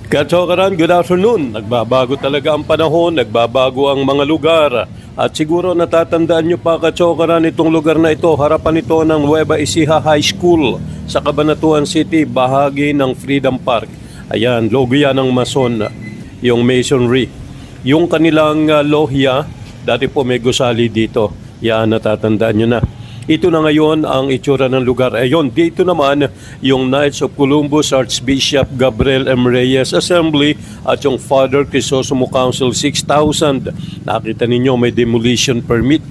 Katsokaran, good afternoon. Nagbabago talaga ang panahon, nagbabago ang mga lugar. At siguro natatandaan nyo pa, Katsokaran, itong lugar na ito, harapan ito ng Nueva Ecija High School sa Cabanatuan City, bahagi ng Freedom Park. Ayan, logo yan ng Mason, yung masonry. Yung kanilang lohya, dati po may gusali dito. Yan, natatandaan nyo na. Ito na ngayon ang itsura ng lugar. Ayun, dito naman yung Knights of Columbus Archbishop Gabriel M. Reyes Assembly at yung Father Crisostomo Council 6,000. Nakita ninyo may demolition permit,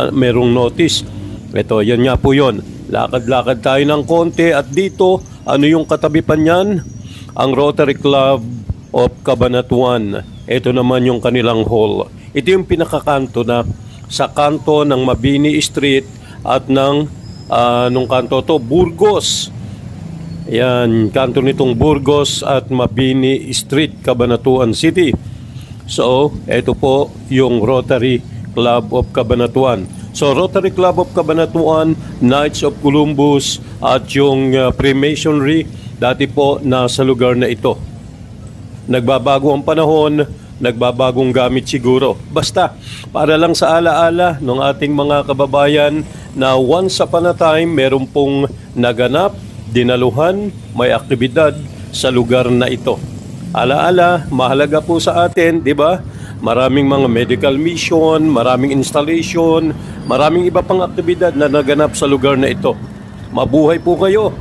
merong notice. Ito, yan nga po yun. Lakad-lakad tayo ng konti at dito, ano yung katabi pa niyan? Ang Rotary Club of Cabanatuan. Ito naman yung kanilang hall. Ito yung pinakakanto na sa kanto ng Mabini Street at ng nung kanto to, Burgos. Yan, kanto nitong Burgos at Mabini Street, Cabanatuan City. So, ito po yung Rotary Club of Cabanatuan. So, Rotary Club of Cabanatuan, Knights of Columbus at yung Freemasonry, dati po nasa lugar na ito. Nagbabago ang panahon, nagbabagong gamit siguro. Basta, para lang sa alaala ng ating mga kababayan na once upon a time, meron pong naganap, dinaluhan, may aktibidad sa lugar na ito. Alaala, mahalaga po sa atin, di ba? Maraming mga medical mission, maraming installation, maraming iba pang aktibidad na naganap sa lugar na ito. Mabuhay po kayo!